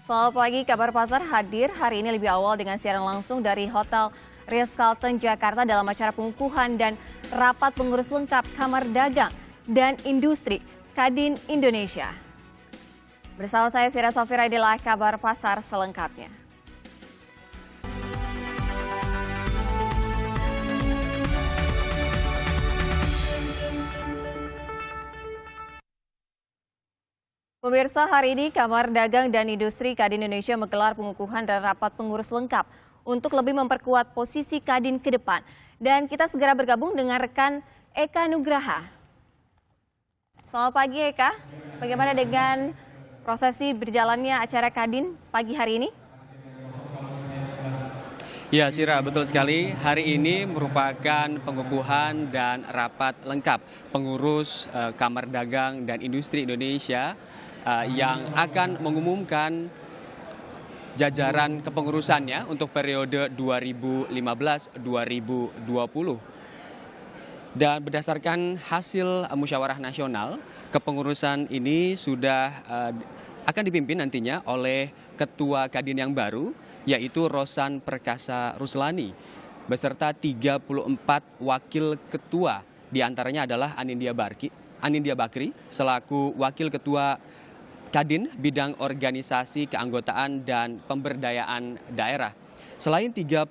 Selamat pagi, kabar pasar hadir hari ini lebih awal dengan siaran langsung dari Hotel Ritz-Carlton Jakarta dalam acara pengukuhan dan rapat pengurus lengkap Kamar Dagang dan Industri Kadin Indonesia. Bersama saya Sira Safira, inilah kabar pasar selengkapnya. Pemirsa, hari ini Kamar Dagang dan Industri Kadin Indonesia menggelar pengukuhan dan rapat pengurus lengkap untuk lebih memperkuat posisi Kadin ke depan. Dan kita segera bergabung dengan rekan Eka Nugraha. Selamat pagi Eka, bagaimana dengan prosesi berjalannya acara Kadin pagi hari ini? Ya, Sira, betul sekali. Hari ini merupakan pengukuhan dan rapat lengkap pengurus Kamar Dagang dan Industri Indonesia yang akan mengumumkan jajaran kepengurusannya untuk periode 2015-2020. Dan berdasarkan hasil musyawarah nasional, kepengurusan ini sudah akan dipimpin nantinya oleh Ketua Kadin yang baru, yaitu Rosan Perkasa Ruslani, beserta 34 wakil ketua, diantaranya adalah Anindya Bakri selaku Wakil Ketua Kadin Bidang Organisasi Keanggotaan dan Pemberdayaan Daerah. Selain 34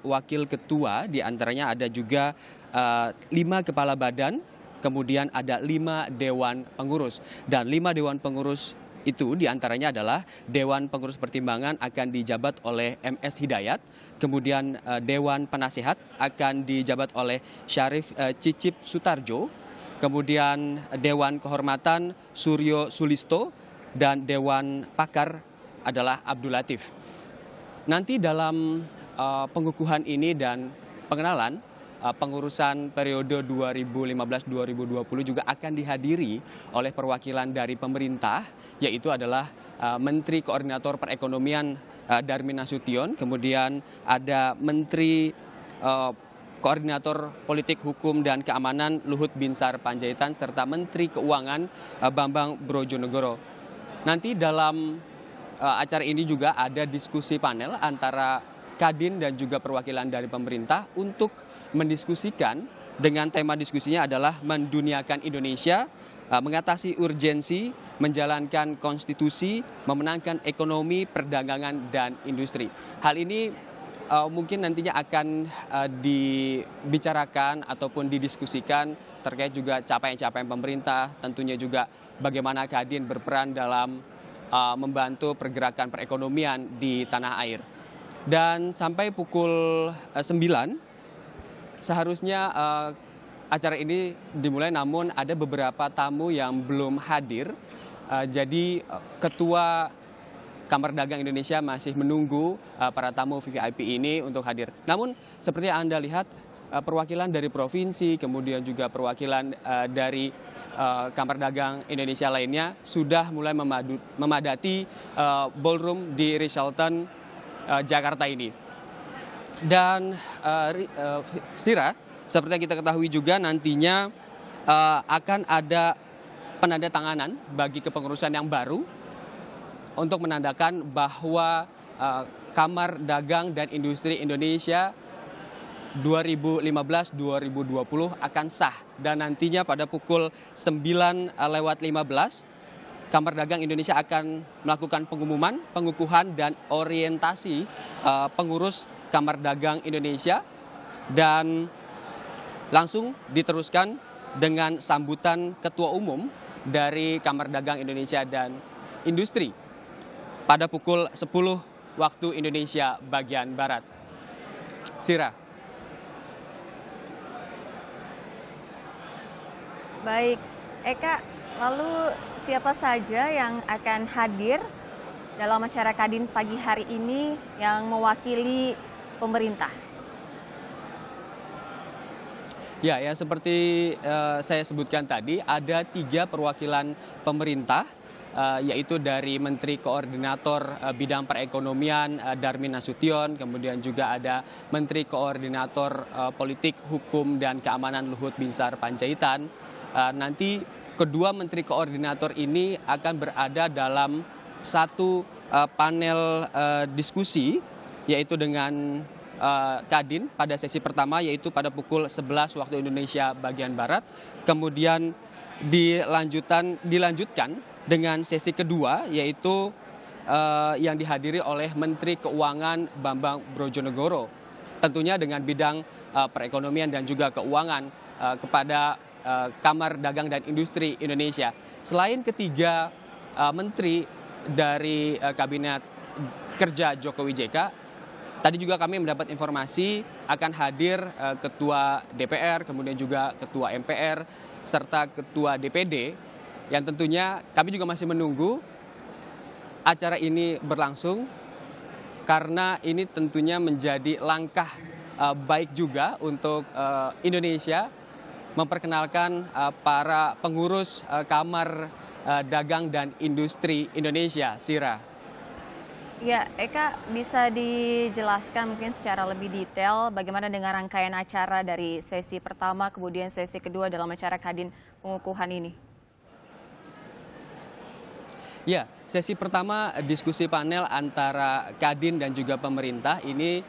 wakil ketua, diantaranya ada juga 5 kepala badan, kemudian ada 5 dewan pengurus. Dan 5 dewan pengurus itu diantaranya adalah Dewan Pengurus Pertimbangan akan dijabat oleh MS Hidayat, kemudian Dewan Penasehat akan dijabat oleh Syarif Cicip Sutarjo, kemudian Dewan Kehormatan Suryo Sulisto, dan Dewan Pakar adalah Abdul Latif. Nanti dalam pengukuhan ini dan pengenalan pengurusan periode 2015-2020 juga akan dihadiri oleh perwakilan dari pemerintah, yaitu adalah Menteri Koordinator Perekonomian Darmin Nasution, kemudian ada Menteri Koordinator Politik Hukum dan Keamanan Luhut Binsar Panjaitan, serta Menteri Keuangan Bambang Brojonegoro. Nanti dalam acara ini juga ada diskusi panel antara Kadin dan juga perwakilan dari pemerintah untuk mendiskusikan, dengan tema diskusinya adalah menduniakan Indonesia, mengatasi urgensi, menjalankan konstitusi, memenangkan ekonomi, perdagangan, dan industri. Hal ini mungkin nantinya akan dibicarakan ataupun didiskusikan terkait juga capaian-capaian pemerintah, tentunya juga bagaimana Kadin berperan dalam membantu pergerakan perekonomian di tanah air. Dan sampai pukul 9 seharusnya acara ini dimulai, namun ada beberapa tamu yang belum hadir. Jadi Ketua Kamar Dagang Indonesia masih menunggu para tamu VIP ini untuk hadir. Namun seperti yang Anda lihat, perwakilan dari provinsi, kemudian juga perwakilan dari Kamar Dagang Indonesia lainnya sudah mulai memadati ballroom di Ritz-Carlton Jakarta ini. Dan Sira, seperti yang kita ketahui juga nantinya akan ada penandatanganan bagi kepengurusan yang baru untuk menandakan bahwa Kamar Dagang dan Industri Indonesia 2015-2020 akan sah. Dan nantinya pada pukul 9:15 Kamar Dagang Indonesia akan melakukan pengumuman, pengukuhan, dan orientasi pengurus Kamar Dagang Indonesia, dan langsung diteruskan dengan sambutan Ketua Umum dari Kamar Dagang Indonesia dan Industri pada pukul 10 waktu Indonesia bagian Barat. Sira. Baik, Eka, lalu siapa saja yang akan hadir dalam acara Kadin pagi hari ini yang mewakili pemerintah? Ya, seperti saya sebutkan tadi, ada 3 perwakilan pemerintah, yaitu dari Menteri Koordinator Bidang Perekonomian Darmin Nasution, kemudian juga ada Menteri Koordinator Politik Hukum dan Keamanan Luhut Binsar Panjaitan. Nanti kedua Menteri Koordinator ini akan berada dalam satu panel diskusi, yaitu dengan Kadin pada sesi pertama, yaitu pada pukul 11 waktu Indonesia bagian Barat. Kemudian dilanjutkan dengan sesi kedua, yaitu yang dihadiri oleh Menteri Keuangan Bambang Brojonegoro, tentunya dengan bidang perekonomian dan juga keuangan kepada Kamar Dagang dan Industri Indonesia. Selain ketiga menteri dari Kabinet Kerja Jokowi JK, tadi juga kami mendapat informasi akan hadir Ketua DPR, kemudian juga Ketua MPR, serta Ketua DPD, yang tentunya kami juga masih menunggu acara ini berlangsung, karena ini tentunya menjadi langkah baik juga untuk Indonesia memperkenalkan para pengurus Kamar Dagang dan Industri Indonesia, Sira. Ya, Eka, bisa dijelaskan mungkin secara lebih detail bagaimana dengan rangkaian acara dari sesi pertama kemudian sesi kedua dalam acara Kadin pengukuhan ini? Ya, sesi pertama diskusi panel antara Kadin dan juga pemerintah ini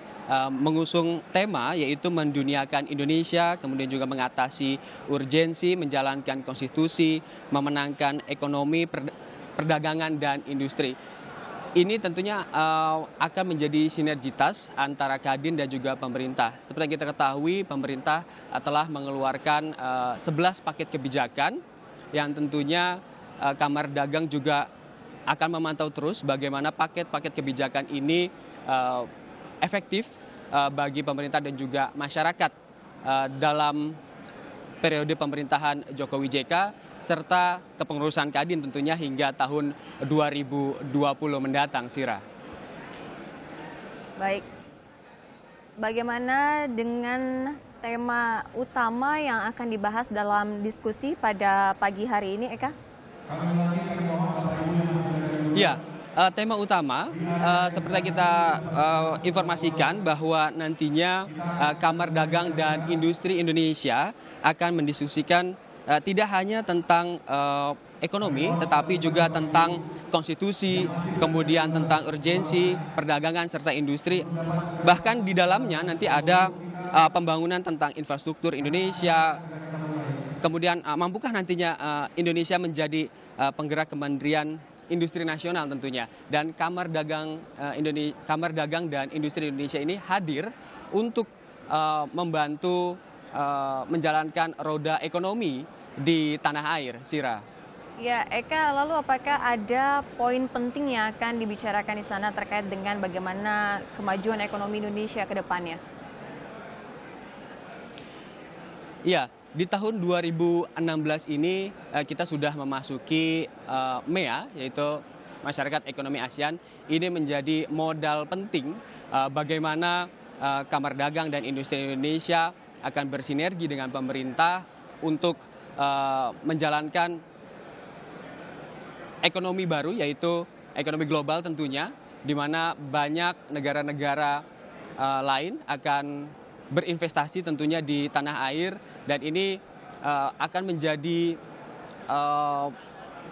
mengusung tema, yaitu menduniakan Indonesia, kemudian juga mengatasi urgensi, menjalankan konstitusi, memenangkan ekonomi, perdagangan dan industri. Ini tentunya akan menjadi sinergitas antara Kadin dan juga pemerintah. Seperti yang kita ketahui, pemerintah telah mengeluarkan 11 paket kebijakan yang tentunya Kamar Dagang juga akan memantau terus bagaimana paket-paket kebijakan ini efektif bagi pemerintah dan juga masyarakat dalam periode pemerintahan Jokowi JK serta kepengurusan Kadin tentunya hingga tahun 2020 mendatang, Sira. Baik, bagaimana dengan tema utama yang akan dibahas dalam diskusi pada pagi hari ini, Eka? Ya, tema utama seperti kita informasikan bahwa nantinya Kamar Dagang dan Industri Indonesia akan mendiskusikan tidak hanya tentang ekonomi, tetapi juga tentang konstitusi, kemudian tentang urgensi, perdagangan, serta industri. Bahkan di dalamnya nanti ada pembangunan tentang infrastruktur Indonesia. Kemudian mampukah nantinya Indonesia menjadi penggerak kemandirian industri nasional tentunya. Dan Kamar Dagang dan Industri Indonesia ini hadir untuk membantu menjalankan roda ekonomi di tanah air, Sira. Ya, Eka, lalu apakah ada poin penting yang akan dibicarakan di sana terkait dengan bagaimana kemajuan ekonomi Indonesia ke depannya? Ya, di tahun 2016 ini kita sudah memasuki MEA, yaitu Masyarakat Ekonomi ASEAN. Ini menjadi modal penting bagaimana Kamar Dagang dan Industri Indonesia akan bersinergi dengan pemerintah untuk menjalankan ekonomi baru, yaitu ekonomi global tentunya, di mana banyak negara-negara lain akan berinvestasi tentunya di tanah air, dan ini akan menjadi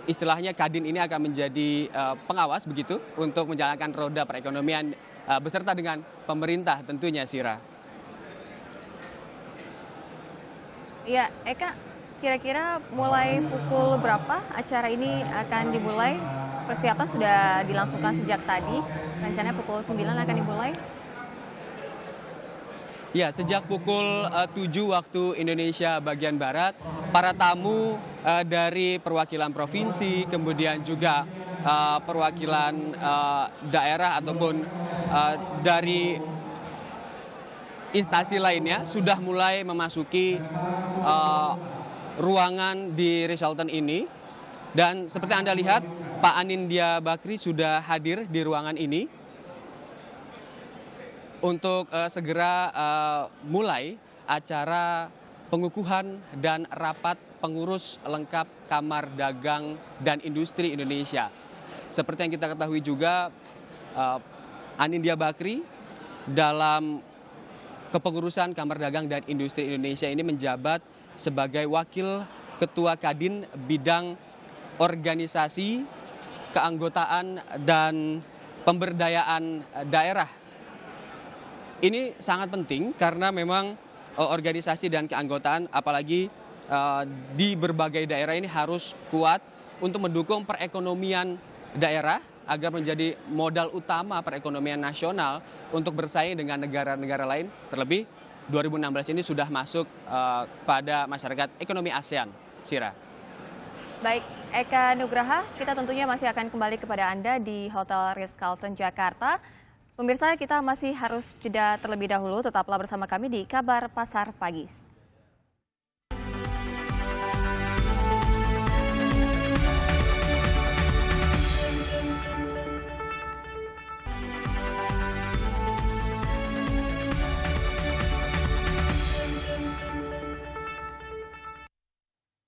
istilahnya Kadin ini akan menjadi pengawas begitu untuk menjalankan roda perekonomian beserta dengan pemerintah tentunya, Sira. Ya, Eka, kira-kira mulai pukul berapa acara ini akan dimulai? Persiapan sudah dilangsungkan sejak tadi, rencananya pukul 9 akan dimulai. Ya, sejak pukul 7 waktu Indonesia bagian Barat, para tamu dari perwakilan provinsi, kemudian juga perwakilan daerah ataupun dari instansi lainnya sudah mulai memasuki ruangan di Ritz-Carlton ini. Dan seperti Anda lihat, Pak Anindya Bakri sudah hadir di ruangan ini untuk segera mulai acara pengukuhan dan rapat pengurus lengkap Kamar Dagang dan Industri Indonesia. Seperti yang kita ketahui juga, Anindya Bakri dalam kepengurusan Kamar Dagang dan Industri Indonesia ini menjabat sebagai Wakil Ketua Kadin Bidang Organisasi, keanggotaan dan pemberdayaan daerah. Ini sangat penting karena memang organisasi dan keanggotaan apalagi di berbagai daerah ini harus kuat untuk mendukung perekonomian daerah agar menjadi modal utama perekonomian nasional untuk bersaing dengan negara-negara lain. Terlebih 2016 ini sudah masuk pada masyarakat ekonomi ASEAN. Sira. Baik, Eka Nugraha, kita tentunya masih akan kembali kepada Anda di Hotel Ritz-Carlton Jakarta. Pemirsa, kita masih harus jeda terlebih dahulu. Tetaplah bersama kami di Kabar Pasar Pagi.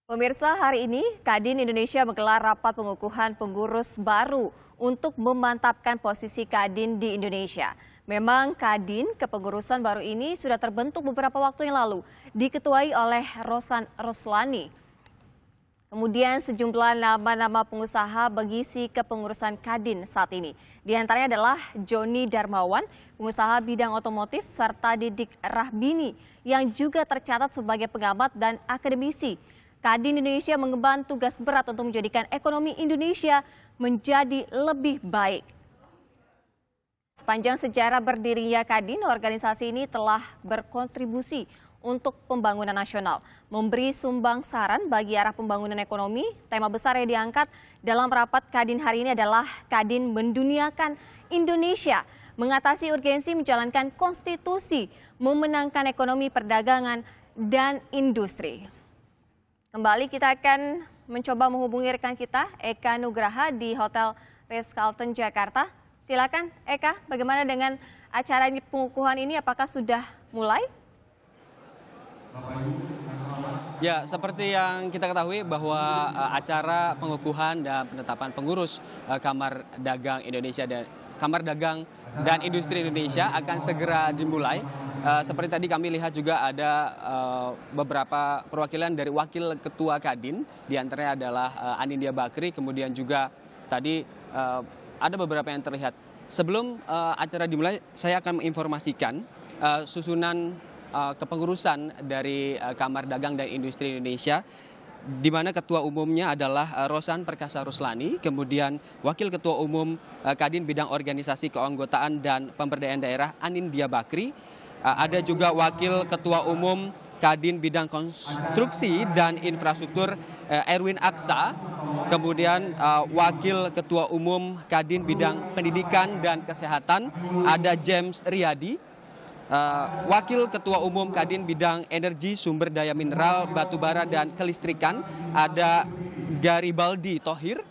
Pemirsa, hari ini Kadin Indonesia menggelar rapat pengukuhan pengurus baru untuk memantapkan posisi Kadin di Indonesia. Memang Kadin kepengurusan baru ini sudah terbentuk beberapa waktu yang lalu, diketuai oleh Rosan Roslani. Kemudian sejumlah nama-nama pengusaha mengisi kepengurusan Kadin saat ini. Di antaranya adalah Joni Darmawan, pengusaha bidang otomotif, serta Didik Rahbini yang juga tercatat sebagai pengamat dan akademisi. Kadin Indonesia mengemban tugas berat untuk menjadikan ekonomi Indonesia menjadi lebih baik. Sepanjang sejarah berdirinya Kadin, organisasi ini telah berkontribusi untuk pembangunan nasional, memberi sumbang saran bagi arah pembangunan ekonomi. Tema besar yang diangkat dalam rapat Kadin hari ini adalah Kadin menduniakan Indonesia, mengatasi urgensi menjalankan konstitusi, memenangkan ekonomi perdagangan dan industri. Kembali kita akan mencoba menghubungi rekan kita, Eka Nugraha di Hotel Ritz-Carlton Jakarta. Silakan Eka, bagaimana dengan acara pengukuhan ini? Apakah sudah mulai? Ya, seperti yang kita ketahui bahwa acara pengukuhan dan penetapan pengurus Kamar Dagang Indonesia dan Kamar Dagang dan Industri Indonesia akan segera dimulai. Seperti tadi kami lihat juga ada beberapa perwakilan dari Wakil Ketua Kadin, diantaranya adalah Anindya Bakri, kemudian juga tadi ada beberapa yang terlihat. Sebelum acara dimulai, saya akan menginformasikan susunan kepengurusan dari Kamar Dagang dan Industri Indonesia, di mana ketua umumnya adalah Rosan Perkasa Ruslani, kemudian Wakil Ketua Umum Kadin Bidang Organisasi Keanggotaan dan Pemberdayaan Daerah Anindya Bakri, ada juga Wakil Ketua Umum Kadin Bidang Konstruksi dan Infrastruktur Erwin Aksa, kemudian Wakil Ketua Umum Kadin Bidang Pendidikan dan Kesehatan ada James Riyadi, Wakil Ketua Umum Kadin Bidang Energi, Sumber Daya Mineral, Batubara dan Kelistrikan ada Garibaldi Thohir,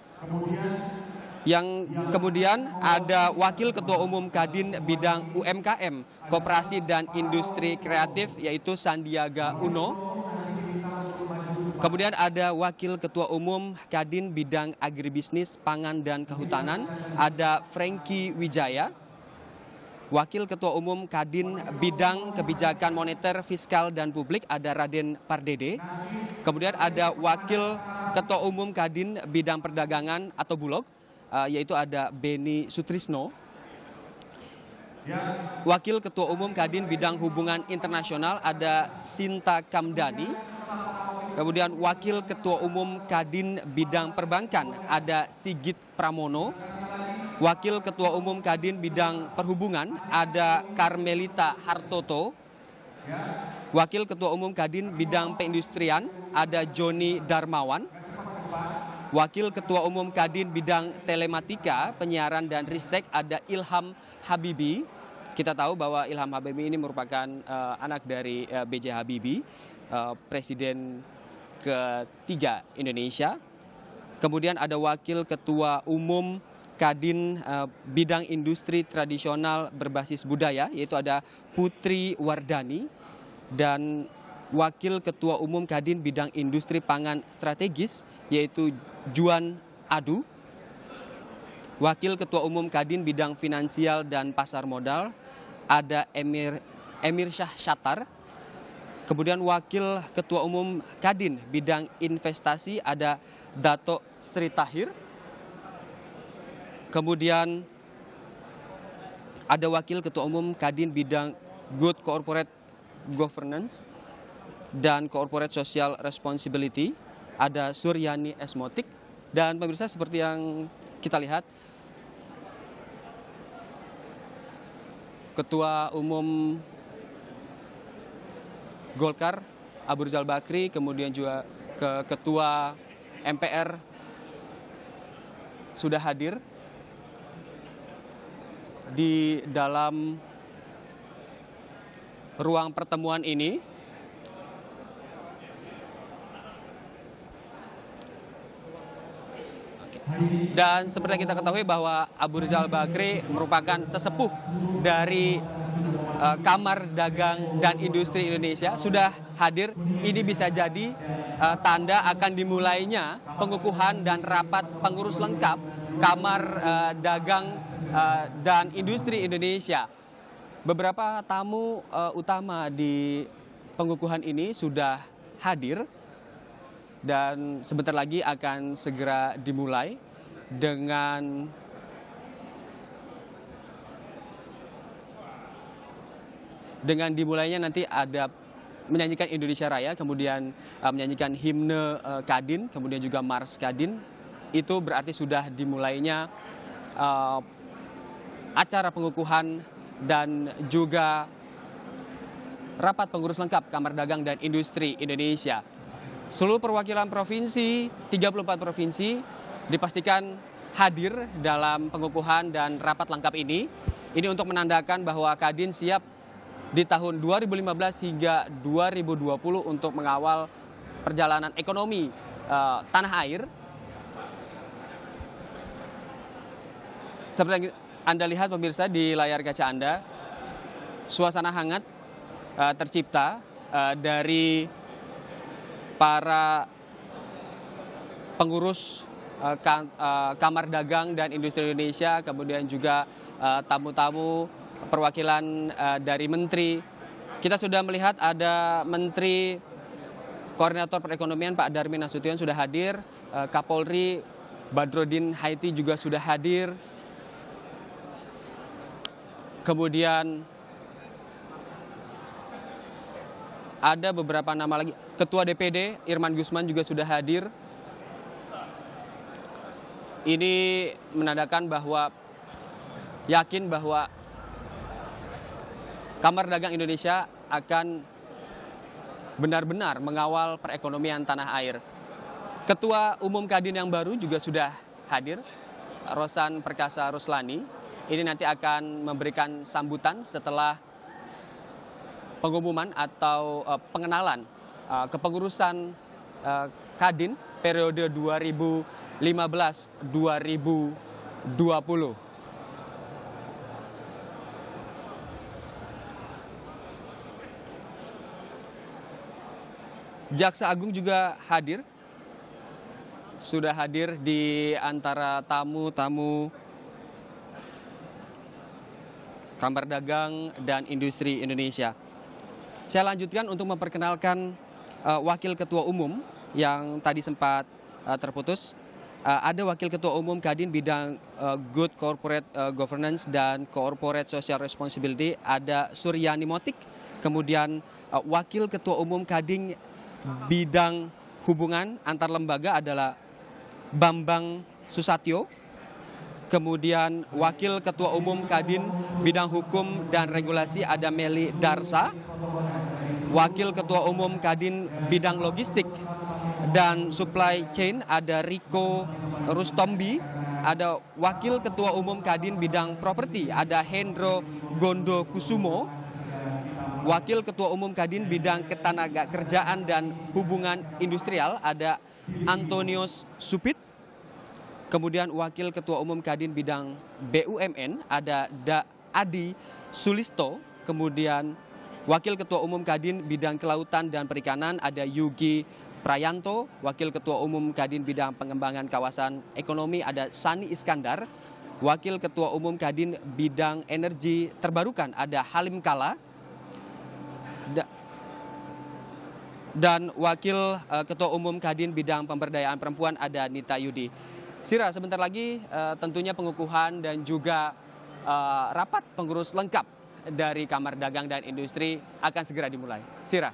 yang kemudian ada Wakil Ketua Umum Kadin Bidang UMKM, Koperasi dan Industri Kreatif yaitu Sandiaga Uno. Kemudian ada Wakil Ketua Umum Kadin Bidang Agribisnis, Pangan dan Kehutanan, ada Franky Wijaya. Wakil Ketua Umum Kadin Bidang Kebijakan Moneter, Fiskal dan Publik ada Raden Pardede. Kemudian ada Wakil Ketua Umum Kadin Bidang Perdagangan atau Bulog, yaitu ada Beni Sutrisno. Wakil Ketua Umum Kadin Bidang Hubungan Internasional ada Sinta Kamdani. Kemudian Wakil Ketua Umum Kadin Bidang Perbankan ada Sigit Pramono. Wakil Ketua Umum Kadin Bidang Perhubungan ada Karmelita Hartoto. Wakil Ketua Umum Kadin Bidang Perindustrian ada Joni Darmawan. Wakil Ketua Umum Kadin Bidang Telematika, Penyiaran dan Ristek ada Ilham Habibi. Kita tahu bahwa Ilham Habibi ini merupakan anak dari B.J. Habibie, Presiden ketiga Indonesia. Kemudian ada Wakil Ketua Umum Kadin Bidang Industri Tradisional Berbasis Budaya, yaitu ada Putri Wardani. Dan Wakil Ketua Umum Kadin Bidang Industri Pangan Strategis, yaitu Juan Adu. Wakil Ketua Umum Kadin Bidang Finansial dan Pasar Modal ada Emir Syah Syatar. Kemudian Wakil Ketua Umum Kadin Bidang Investasi ada Dato Sri Tahir. kemudian ada Wakil Ketua Umum Kadin bidang Good Corporate Governance dan Corporate Social Responsibility, ada Suryani Esmotik. Dan pemirsa, seperti yang kita lihat, Ketua Umum Golkar Abu Rizal Bakri, kemudian juga Ketua MPR sudah hadir di dalam ruang pertemuan ini. Dan seperti yang kita ketahui bahwa Abu Rizal Bakri merupakan sesepuh dari Kamar Dagang dan Industri Indonesia, sudah hadir. Ini bisa jadi tanda akan dimulainya pengukuhan dan rapat pengurus lengkap Kamar Dagang dan Industri Indonesia. Beberapa tamu utama di pengukuhan ini sudah hadir dan sebentar lagi akan segera dimulai dengan dimulainya nanti ada menyanyikan Indonesia Raya, kemudian menyanyikan himne Kadin, kemudian juga Mars Kadin. Itu berarti sudah dimulainya acara pengukuhan dan juga rapat pengurus lengkap Kamar Dagang dan Industri Indonesia. Seluruh perwakilan provinsi, 34 provinsi dipastikan hadir dalam pengukuhan dan rapat lengkap ini. Ini untuk menandakan bahwa Kadin siap di tahun 2015 hingga 2020 untuk mengawal perjalanan ekonomi tanah air. Seperti yang Anda lihat pemirsa di layar kaca Anda, suasana hangat tercipta dari para pengurus Kamar Dagang dan Industri Indonesia, kemudian juga tamu-tamu perwakilan dari menteri. Kita sudah melihat ada Menteri Koordinator Perekonomian Pak Darmin Nasution sudah hadir, Kapolri Badrodin Haiti juga sudah hadir. Kemudian ada beberapa nama lagi, Ketua DPD Irman Gusman juga sudah hadir. Ini menandakan bahwa yakin bahwa Kamar Dagang Indonesia akan benar-benar mengawal perekonomian tanah air. Ketua Umum Kadin yang baru juga sudah hadir, Rosan Perkasa Ruslani. Ini nanti akan memberikan sambutan setelah pengumuman atau pengenalan kepengurusan Kadin periode 2015-2020. Jaksa Agung juga hadir, sudah hadir di antara tamu-tamu Kamar Dagang dan Industri Indonesia. Saya lanjutkan untuk memperkenalkan Wakil Ketua Umum yang tadi sempat terputus. Ada Wakil Ketua Umum Kadin bidang Good Corporate Governance dan Corporate Social Responsibility, ada Suryani Motik. Kemudian Wakil Ketua Umum Kadin bidang hubungan antar lembaga adalah Bambang Susatyo. Kemudian Wakil Ketua Umum Kadin bidang hukum dan regulasi ada Meli Darsa. Wakil Ketua Umum Kadin bidang logistik dan supply chain ada Riko Rustombi. Ada Wakil Ketua Umum Kadin bidang properti ada Hendro Gondo Kusumo. Wakil Ketua Umum Kadin bidang ketenaga kerjaan dan hubungan industrial ada Antonius Supit. Kemudian Wakil Ketua Umum Kadin bidang BUMN ada Adi Sulisto. Kemudian Wakil Ketua Umum Kadin bidang kelautan dan perikanan ada Yugi Prayanto. Wakil Ketua Umum Kadin bidang pengembangan kawasan ekonomi ada Sani Iskandar. Wakil Ketua Umum Kadin bidang energi terbarukan ada Halim Kala. Dan Wakil Ketua Umum Kadin bidang pemberdayaan perempuan ada Nita Yudi. Sira, sebentar lagi tentunya pengukuhan dan juga rapat pengurus lengkap dari Kamar Dagang dan Industri akan segera dimulai. Sira.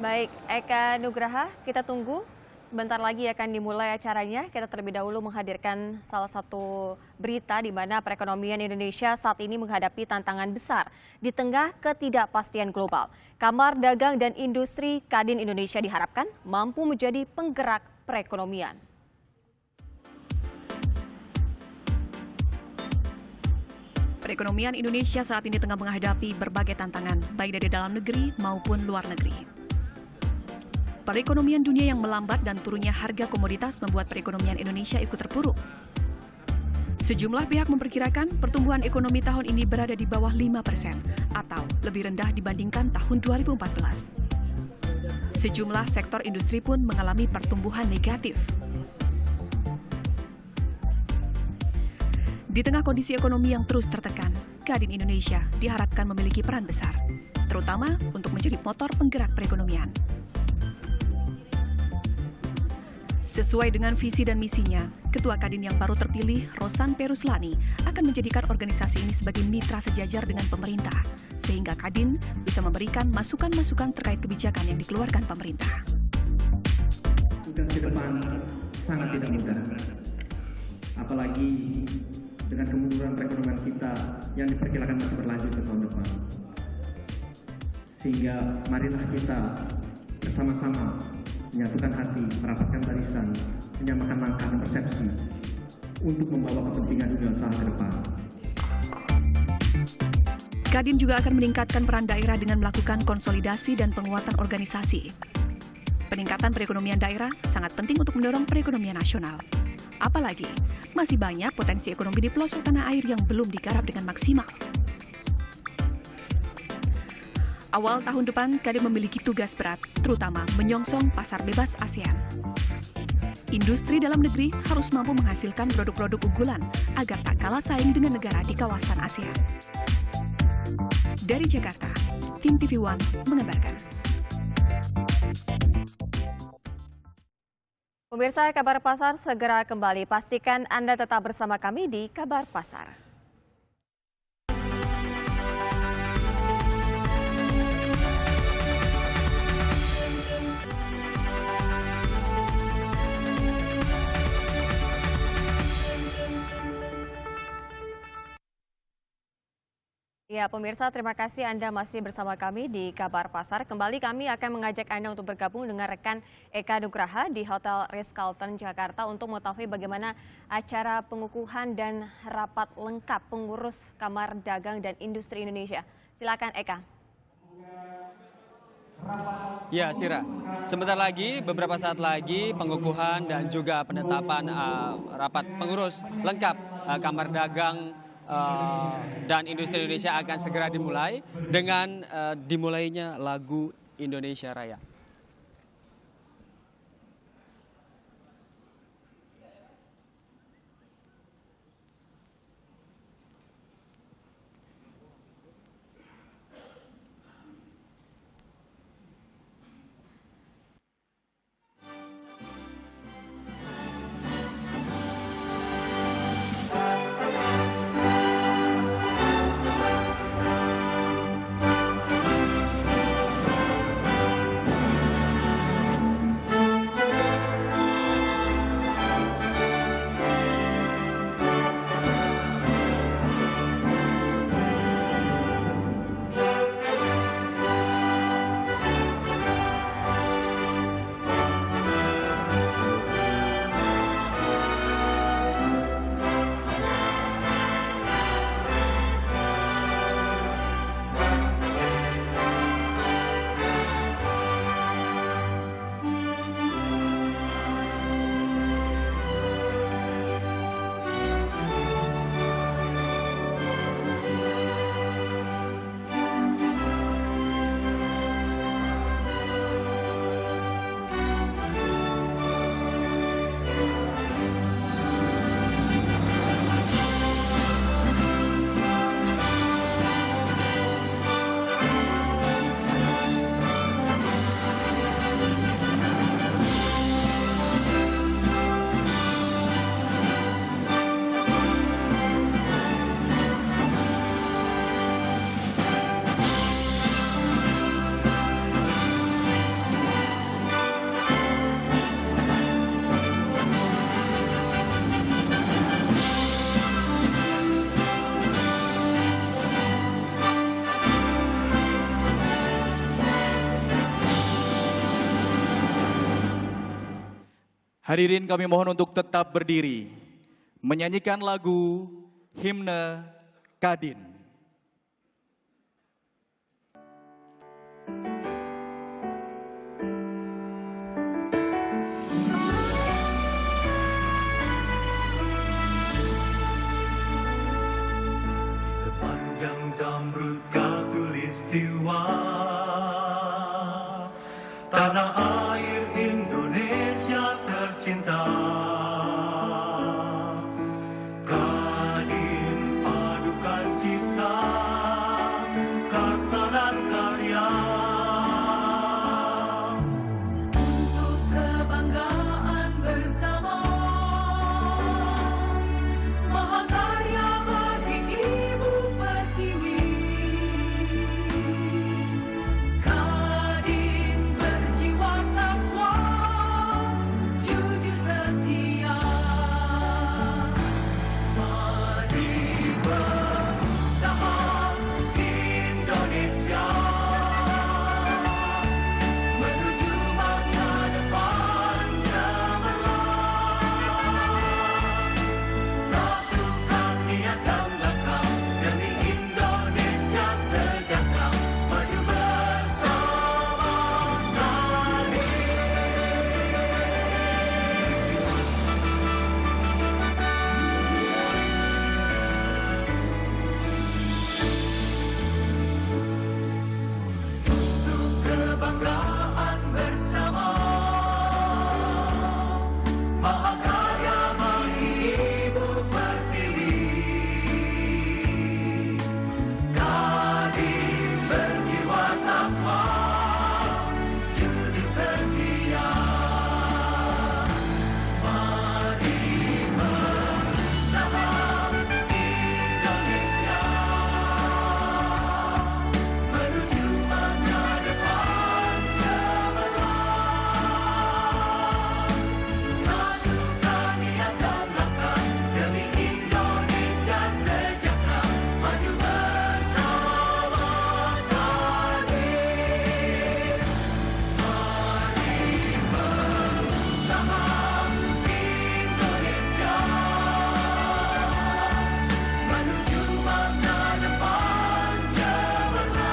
Baik, Eka Nugraha, kita tunggu. Sebentar lagi akan dimulai acaranya. Kita terlebih dahulu menghadirkan salah satu berita di mana perekonomian Indonesia saat ini menghadapi tantangan besar di tengah ketidakpastian global. Kamar Dagang dan Industri Kadin Indonesia diharapkan mampu menjadi penggerak perekonomian. Perekonomian Indonesia saat ini tengah menghadapi berbagai tantangan, baik dari dalam negeri maupun luar negeri. Perekonomian dunia yang melambat dan turunnya harga komoditas membuat perekonomian Indonesia ikut terpuruk. Sejumlah pihak memperkirakan pertumbuhan ekonomi tahun ini berada di bawah 5% atau lebih rendah dibandingkan tahun 2014. Sejumlah sektor industri pun mengalami pertumbuhan negatif. Di tengah kondisi ekonomi yang terus tertekan, Kadin Indonesia diharapkan memiliki peran besar, terutama untuk menjadi motor penggerak perekonomian. Sesuai dengan visi dan misinya, Ketua Kadin yang baru terpilih, Rosan P. Ruslani, akan menjadikan organisasi ini sebagai mitra sejajar dengan pemerintah, sehingga Kadin bisa memberikan masukan-masukan terkait kebijakan yang dikeluarkan pemerintah. Tugas ke depan sangat tidak mudah, apalagi dengan kemunduran perekonomian kita yang diperkirakan masih berlanjut ke tahun depan. Sehingga marilah kita bersama-sama menyatukan hati, merapatkan barisan, menyamakan langkah dan persepsi untuk membawa kepentingan dunia usaha ke depan. Kadin juga akan meningkatkan peran daerah dengan melakukan konsolidasi dan penguatan organisasi. Peningkatan perekonomian daerah sangat penting untuk mendorong perekonomian nasional. Apalagi, masih banyak potensi ekonomi di pelosok tanah air yang belum digarap dengan maksimal. Awal tahun depan, Kadin memiliki tugas berat, terutama menyongsong pasar bebas ASEAN. Industri dalam negeri harus mampu menghasilkan produk-produk unggulan agar tak kalah saing dengan negara di kawasan ASEAN. Dari Jakarta, tim TV One mengabarkan. Pemirsa Kabar Pasar segera kembali. Pastikan Anda tetap bersama kami di Kabar Pasar. Ya, pemirsa, terima kasih Anda masih bersama kami di Kabar Pasar. Kembali kami akan mengajak Anda untuk bergabung dengan rekan Eka Nugraha di Hotel Ritz-Carlton Jakarta untuk mengetahui bagaimana acara pengukuhan dan rapat lengkap pengurus Kamar Dagang dan Industri Indonesia. Silakan Eka. Ya, Sira. Sebentar lagi, beberapa saat lagi pengukuhan dan juga penetapan rapat pengurus lengkap Kamar Dagang dan Industri Indonesia akan segera dimulai dengan dimulainya lagu Indonesia Raya. Hadirin kami mohon untuk tetap berdiri, menyanyikan lagu Himne Kadin. Sepanjang Zamrud Khatulistiwa, tanah air Indonesia tercinta, Kadin padukan cipta, karsa dan karya, untuk kebanggaan bersama, mahakarya bagi Ibu Pertiwi. Kadin berjiwa takwa, jujur setia. Mari bersama Indonesia menuju masa depan cemerlang. Satukan niat dan langkah demi Indonesia sejahtera, maju bersama Kadin. Untuk kebanggaan bersama, mahakarya bagi Ibu Pertiwi. Kadin berjiwa takwa, jujur setia. Mari bersama Indonesia menuju masa depan cemerlang. Satukan niat dan langkah demi Indonesia sejahtera, maju bersama Kadin. Mari bersama Indonesia menuju masa depan cemerlang.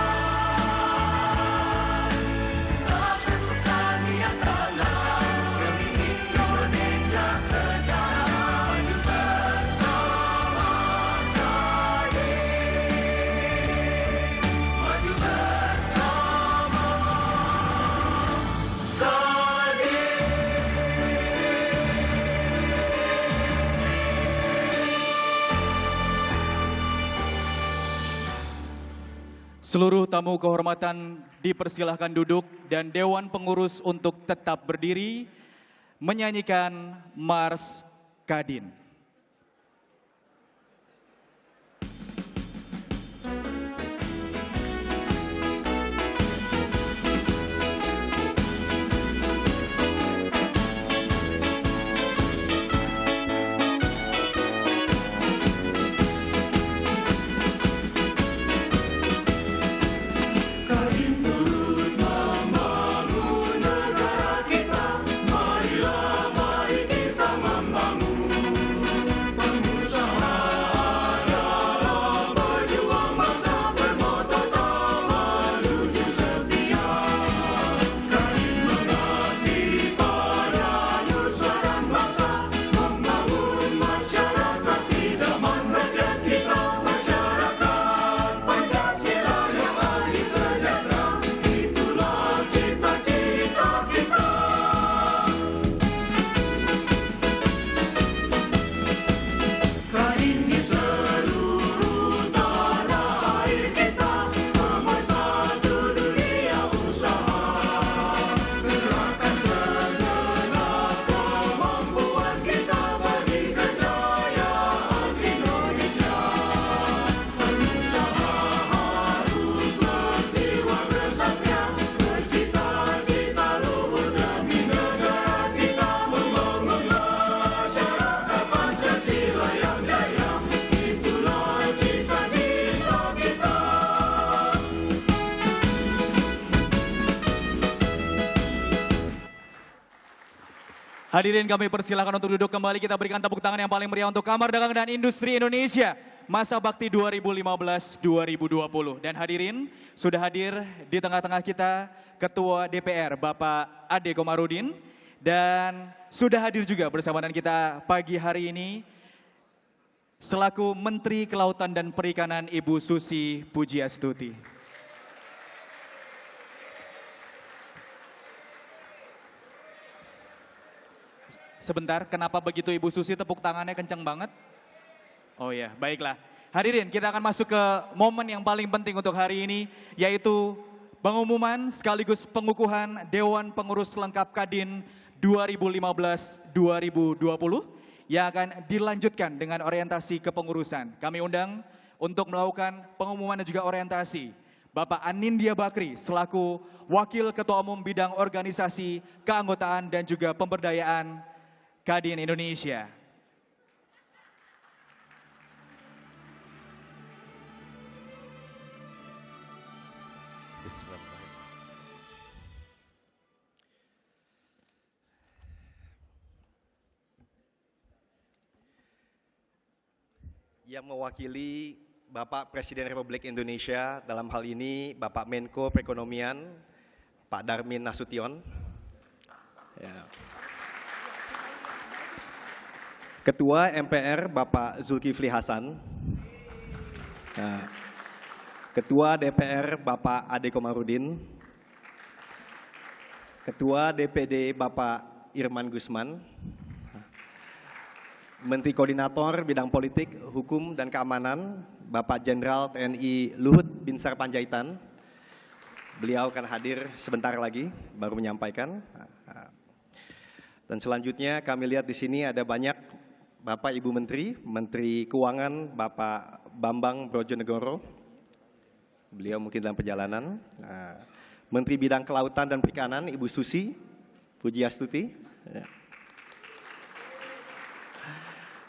Satukan niat dan langkah demi Indonesia sejahtera, maju bersama Kadin. Maju bersama Seluruh tamu kehormatan dipersilahkan duduk dan Dewan Pengurus untuk tetap berdiri, menyanyikan Mars Kadin. Kadin turut membangun negara kita, marilah mari kita membangun. Hadirin kami persilakan untuk duduk kembali. Kita berikan tepuk tangan yang paling meriah untuk Kamar Dagang dan Industri Indonesia Masa Bakti 2015-2020. Dan hadirin, sudah hadir di tengah-tengah kita Ketua DPR Bapak Ade Komarudin. Dan sudah hadir juga bersama dengan kita pagi hari ini selaku Menteri Kelautan dan Perikanan Ibu Susi Pujiastuti. Sebentar, kenapa begitu Ibu Susi tepuk tangannya kencang banget? Oh ya, baiklah. Hadirin, kita akan masuk ke momen yang paling penting untuk hari ini, yaitu pengumuman sekaligus pengukuhan Dewan Pengurus Lengkap Kadin 2015-2020 yang akan dilanjutkan dengan orientasi kepengurusan. Kami undang untuk melakukan pengumuman dan juga orientasi Bapak Anindya Bakri selaku Wakil Ketua Umum Bidang Organisasi, Keanggotaan dan juga Pemberdayaan Kadin Indonesia. Yang mewakili Bapak Presiden Republik Indonesia, dalam hal ini Bapak Menko Perekonomian, Pak Darmin Nasution. Ya. Ketua MPR Bapak Zulkifli Hasan. Ya. Ketua DPR Bapak Ade Komarudin. Ketua DPD Bapak Irman Gusman. Menteri Koordinator Bidang Politik, Hukum, dan Keamanan, Bapak Jenderal TNI Luhut Binsar Panjaitan. Beliau akan hadir sebentar lagi, baru menyampaikan. Dan selanjutnya kami lihat di sini ada banyak Bapak Ibu Menteri, Menteri Keuangan Bapak Bambang Brojonegoro. Beliau mungkin dalam perjalanan. Menteri Bidang Kelautan dan Perikanan Ibu Susi Pujiastuti.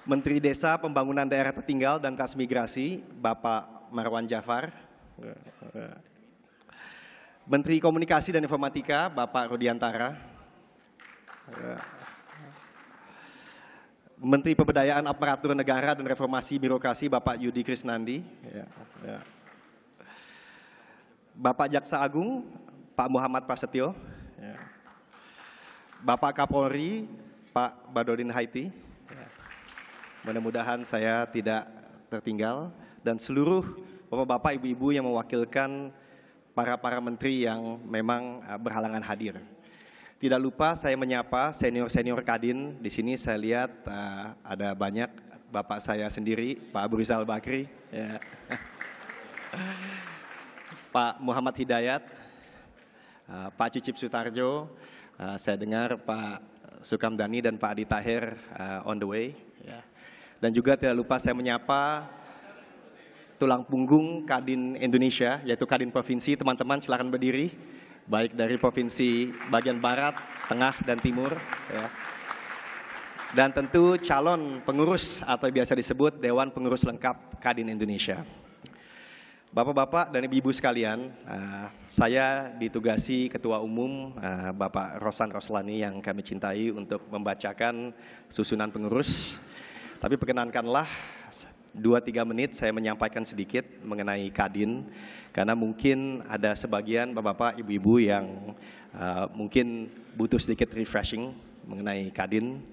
Menteri Desa Pembangunan Daerah Tertinggal dan Transmigrasi, Bapak Marwan Jafar. Menteri Komunikasi dan Informatika, Bapak Rudiantara. Menteri Pemberdayaan Aparatur Negara dan Reformasi Birokrasi, Bapak Yudi Krisnandi. Bapak Jaksa Agung, Pak Muhammad Prasetyo. Bapak Kapolri, Pak Badodin Haiti. Mudah-mudahan saya tidak tertinggal, dan seluruh bapak-bapak, ibu-ibu yang mewakilkan para menteri yang memang berhalangan hadir. Tidak lupa saya menyapa senior-senior Kadin. Di sini saya lihat ada banyak bapak saya sendiri, Pak Abu Rizal Bakri, ya. Pak Muhammad Hidayat, Pak Cicip Sutarjo, saya dengar Pak Sukamdani dan Pak Adi Tahir on the way. Ya. Dan juga tidak lupa saya menyapa tulang punggung Kadin Indonesia, yaitu Kadin Provinsi. Teman-teman silakan berdiri, baik dari Provinsi bagian Barat, Tengah, dan Timur. Ya. Dan tentu calon pengurus atau biasa disebut Dewan Pengurus Lengkap Kadin Indonesia. Bapak-bapak dan ibu-ibu sekalian, saya ditugasi Ketua Umum Bapak Rosan Roslani yang kami cintai untuk membacakan susunan pengurus. Tapi perkenankanlah 2-3 menit saya menyampaikan sedikit mengenai Kadin, karena mungkin ada sebagian bapak-bapak, ibu-ibu yang mungkin butuh sedikit refreshing mengenai Kadin.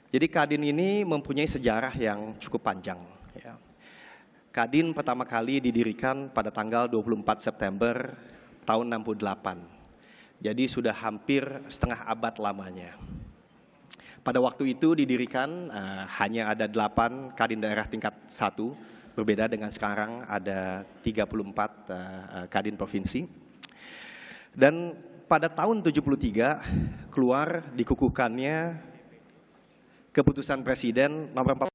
Jadi Kadin ini mempunyai sejarah yang cukup panjang. Ya. Kadin pertama kali didirikan pada tanggal 24 September tahun 68. Jadi sudah hampir setengah abad lamanya. Pada waktu itu didirikan hanya ada 8 Kadin daerah tingkat 1, berbeda dengan sekarang ada 34 Kadin provinsi. Dan pada tahun 73 keluar dikukuhkannya keputusan Presiden nomor 14